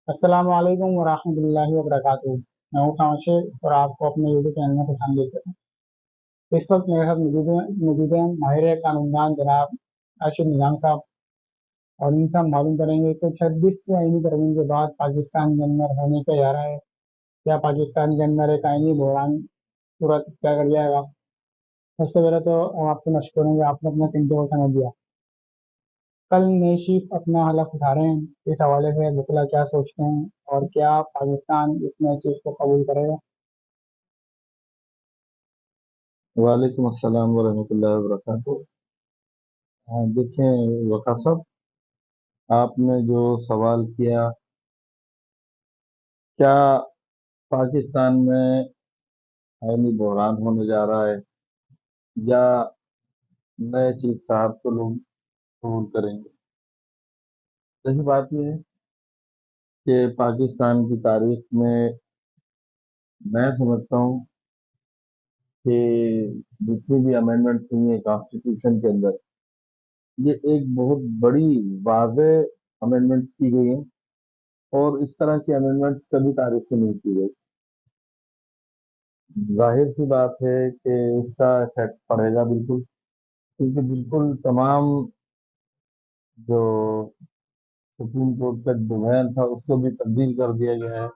अस्सलाम वालेकुम वरहमतुल्लाहि वबरकातुहू। मैं हूँ शामशेर और आपको अपने यूट्यूब चैनल में खुशामदीद कहता हूँ। इस वक्त मेरे साथ मौजूद हैं माहिर कानूनदान जनाब अरशद निज़ाम साहब, और इनसे हम मालूम करेंगे कि 26 आईनी तरमीम के बाद पाकिस्तान के अंदर होने क्या जा रहा है। क्या पाकिस्तान के अंदर एक आईनी बहरान सूरत क्या कर जाएगा। सबसे पहले तो हम आपको मशकूर हैं कि आपने अपना कीमती वक्त हमें दिया। कल नई चीफ अपना हलफ उठा रहे हैं, इस हवाले से बुकला क्या सोचते हैं और क्या पाकिस्तान इस नई चीज को कबूल करेगा। वालेकुम अस्सलाम वरहमतुल्लाहि वबरकातुहू। हाँ, देखें वका साहब, आपने जो सवाल किया, क्या पाकिस्तान में आईनी बहरान होने जा रहा है या नए चीफ साहब को लोग कबूल करेंगे। सही बात यह है कि पाकिस्तान की तारीख में मैं समझता हूँ कि जितनी भी अमेंडमेंट्स हुई हैं कॉन्स्टिट्यूशन के अंदर, ये एक बहुत बड़ी वाज़े अमेंडमेंट्स की गई हैं और इस तरह की अमेंडमेंट्स कभी तारीख में नहीं की गई। जाहिर सी बात है कि इसका इफेक्ट पड़ेगा बिल्कुल, क्योंकि बिल्कुल तमाम जो सुप्रीम कोर्ट का डोमेन था उसको भी तब्दील कर दिया गया है।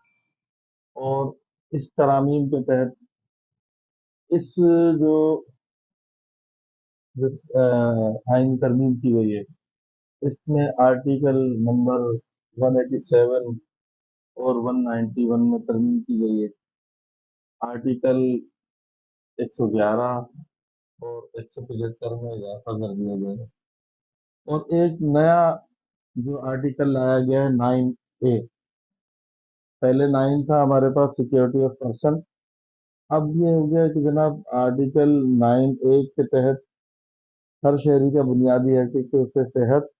और इस तरामीम के तहत इस जो जो आइन तरमीम की गई है, इसमें आर्टिकल नंबर 187 और 191 में तरमीम की गई है। आर्टिकल 111 और 175 में इजाफा कर दिया गया है और एक नया जो आर्टिकल लाया गया है 9A। पहले 9 था हमारे पास, सिक्योरिटी ऑफ पर्सन। अब ये हो गया कि जनाब आर्टिकल 9A के तहत हर शहरी का बुनियादी हक है कि उसे सेहत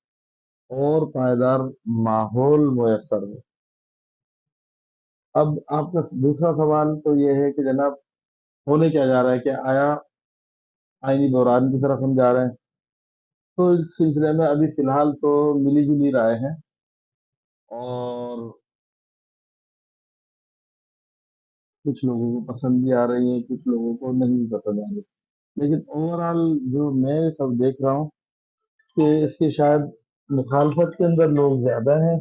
और पायदार माहौल मुयसर हो। अब आपका दूसरा सवाल तो ये है कि जनाब होने क्या जा रहा है, कि आया आईनी बहरान की तरफ हम जा रहे हैं। तो इस सिलसिले में अभी फिलहाल तो मिली जुली राय है और कुछ लोगों को पसंद भी आ रही है, कुछ लोगों को नहीं भी पसंद आ रही। लेकिन ओवरऑल जो मैं सब देख रहा हूँ कि इसके शायद मुखालफत के अंदर लोग ज्यादा हैं।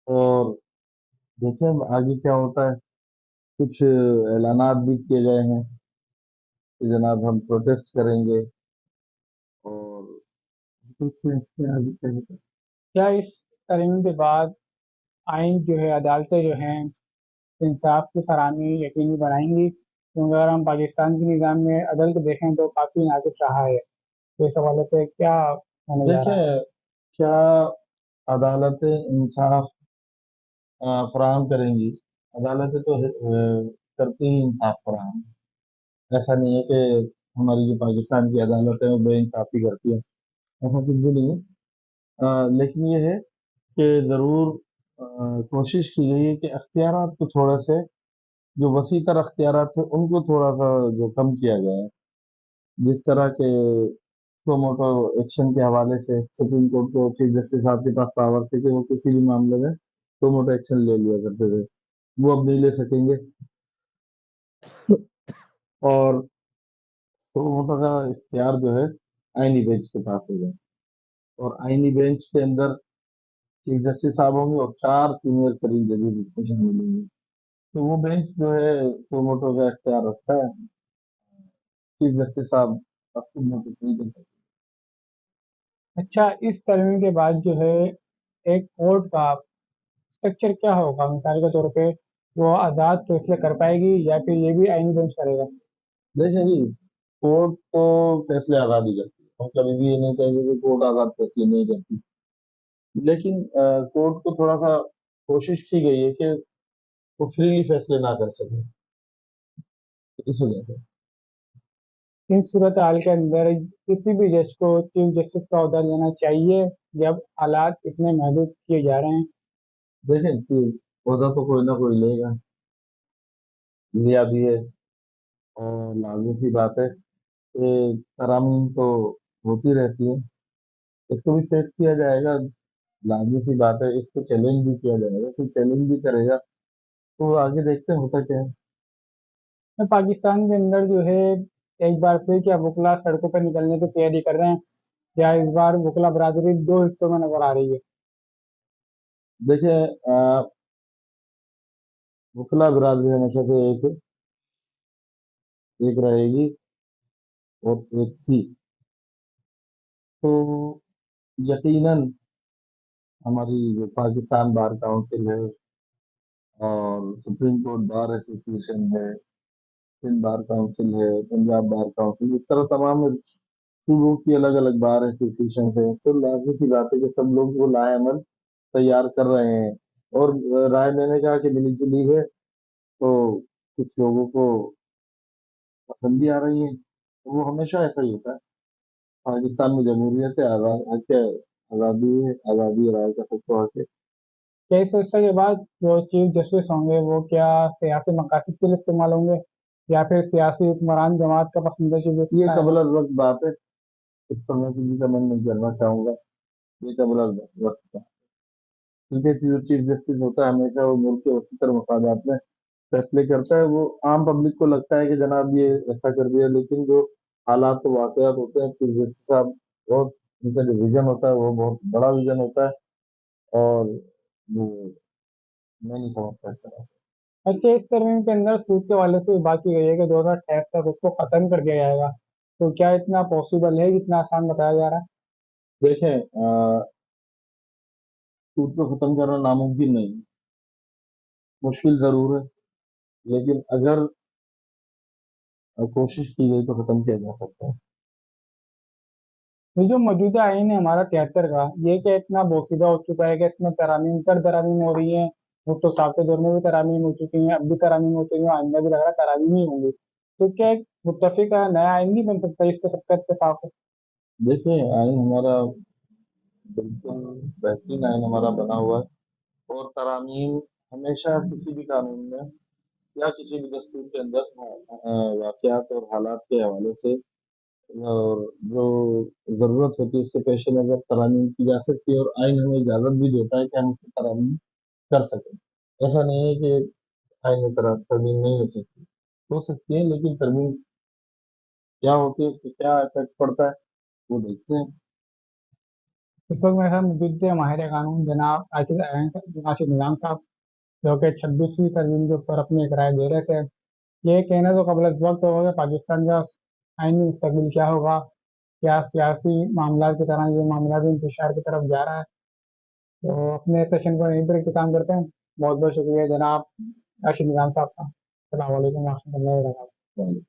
और देखें अब आगे क्या होता है। कुछ ऐलानात भी किए गए हैं कि जनाब हम प्रोटेस्ट करेंगे और देखते हैं इसके आगे क्या होता है। क्या इस तरमीम के बाद आइन जो है, अदालतें जो हैं, इंसाफ की फरहमी यकीनी बनाएंगी? क्योंकि अगर हम पाकिस्तान के निज़ाम में अदल को देखें तो काफ़ी नाजुक रहा है। तो इस हवाले से क्या होने जा रहा है। देखें, क्या अदालतें इंसाफ फराहम करेंगी। अदालतें तो करती ही इंसाफ फराहम। ऐसा नहीं है कि हमारी जो पाकिस्तान की अदालतें हैं वो बेइंसाफी करती हैं, ऐसा कुछ भी नहीं है। लेकिन ये है कि ज़रूर कोशिश की गई है कि अख्तियारात को थोड़ा से, जो वसी तर अख्तियारात थे उनको थोड़ा सा जो कम किया गया है। जिस तरह के सो मोटो एक्शन के हवाले से सुप्रीम कोर्ट को चीफ जस्टिस साहब के पास पावर थी कि वो किसी भी मामले में सो मोटो एक्शन ले लिया करते थे, वो अब नहीं ले सकेंगे। और सो मोटो का इख्तियार जो है आईनी बेंच के पास होगा और आईनी बेंच के अंदर चीफ जस्टिस साहब होंगे और 4 सीनियर तरीन जजेस इसमें शामिल होंगे। तो वो बेंच जो है सो मोटो का इख्तियार रखता है। चीफ जस्टिस साहब उसको नोटिस नहीं कर सकते। अच्छा, इस तरमीम के बाद जो है एक कोर्ट का स्ट्रक्चर क्या होगा? मिसाल के तौर पे वो आज़ाद फैसले कर पाएगी या फिर ये भी आईनी बेंच करेगा? देखिए जी, कोर्ट तो फैसले आज़ाद ही करती है, हम कभी भी ये नहीं कहेंगे कि कोर्ट आज़ाद फैसले नहीं करती। लेकिन कोर्ट को थोड़ा सा कोशिश की गई है कि वो फ्रीली फैसले ना कर सके, इस वजह से। इस सूरत हाल के अंदर किसी भी जज को चीफ जस्टिस का अहदा लेना चाहिए जब हालात इतने महदूद किए जा रहे हैं? देखें कि ओहदा तो कोई ना कोई लेगा, लिया भी है। और लाजमी सी बात है कि तरामीम तो होती रहती है, इसको भी फेस किया जाएगा। लाजमी सी बात है, इसको चैलेंज भी किया जाएगा, कोई चैलेंज भी करेगा तो आगे देखते हैं होता क्या है। पाकिस्तान के अंदर जो है एक बार फिर क्या वकला सड़कों पर निकलने की तैयारी कर रहे हैं, या इस बार वकला बरादरी दो हिस्सों में नजर आ रही है? देखिए, वकला बिरादरी हमेशा से एक रहेगी और एक थी। तो यकीनन हमारी जो पाकिस्तान बार काउंसिल है और सुप्रीम कोर्ट बार एसोसिएशन है, सिंध बार काउंसिल है, पंजाब बार काउंसिल, इस तरह तमाम सूबों की अलग अलग बार एसोसिएशन है, तो लाजमी सी बात है कि सब लोग वो लाए अमल तैयार कर रहे हैं। और राय मैंने कहा कि मिली जुली है, तो कुछ लोगों को पसंद भी आ रही है, तो वो हमेशा ऐसा ही होता है। पाकिस्तान में जमहूरियत है, आज़ाद हक है, आज़ादी राय का सबको हक है। क्या इस फैसले के बाद जो चीफ जस्टिस होंगे वो क्या सियासी मकासद के लिए इस्तेमाल होंगे, या फिर सियासी हुक्मरान जमात का पसंदीदा चीफ जस्टिस ये आएगा? कबल वक्त बात है, इस पर मैं किसी का कमेंट नहीं करना चाहूंगा। ये कबल वक्त का, क्योंकि जो चीफ जस्टिस होता है हमेशा वो मुल्क के वसीतर मफादात में फैसले करता है। वो आम पब्लिक को लगता है कि जनाब ये ऐसा कर दिया, लेकिन जो हालात तो वाकयात होते हैं, चीफ जस्टिस साहब बहुत, उनका जो विजन होता है वो बहुत बड़ा विजन होता है। और वो मैं नहीं समझता इस तरह से। ऐसे इस तरमीम के अंदर सूद के वाले से बात की गई है कि 2028 तक उसको खत्म कर दिया जाएगा, तो क्या इतना पॉसिबल है, इतना आसान बताया जा रहा है? देखें, सूद को खत्म करना नामुमकिन नहीं है, मुश्किल जरूर है, लेकिन अगर कोशिश की गई तो खत्म किया जा सकता है। ये जो मौजूदा आइन है हमारा 73 का, ये क्या इतना बोसीदा हो चुका है कि इसमें तरामीम पर तरामीम हो रही है? वो तो साबिक़ दौर में भी तरामीम हो चुकी हैं, अब भी तरामीम होती हैं, आइंदा भी लग रहा है तरामीम ही होंगी। तो क्या एक मुत्तफ़िक़ा नया आइन नहीं बन सकता, इस पे सबका इत्तेफाक हो? देखिए, आइन हमारा बिल्कुल बेहतरीन आइन हमारा बना हुआ है, और तरामीम हमेशा किसी भी कानून में या किसी भी दस्तूर के अंदर वाकयात और हालात के हवाले से और जो ज़रूरत होती है उसके पेश नज़र तरामीम की जा सकती है, और आइन हमें इजाज़त भी देता है कि हम उसकी तरामीम कर सकें। ऐसा नहीं है कि आइन में तरमीम नहीं हो सकती है, लेकिन तरमीम क्या होती है, उससे क्या इफेक्ट पड़ता है, वो देखते हैं। इस वक्त मेरे साथ मौजूद थे माहिर कानून जनाब राशिद निज़ाम साहब, जो कि 26वीं तरमीम के ऊपर अपनी एक राय दे रहे थे। ये कहना तो कबल अज़ वक्त होगा कि पाकिस्तान का आइनी मुस्तकबिल क्या होगा, क्या सियासी मामला की तरह ये मामला भी इंतशार की तरफ जा रहा है। तो अपने सेशन को यहीं पर इख्तिताम करते हैं। बहुत बहुत शुक्रिया जनाब राशिद निज़ाम साहब का। अस्सलाम वालेकुम व रहमतुल्लाहि व बरकातहू।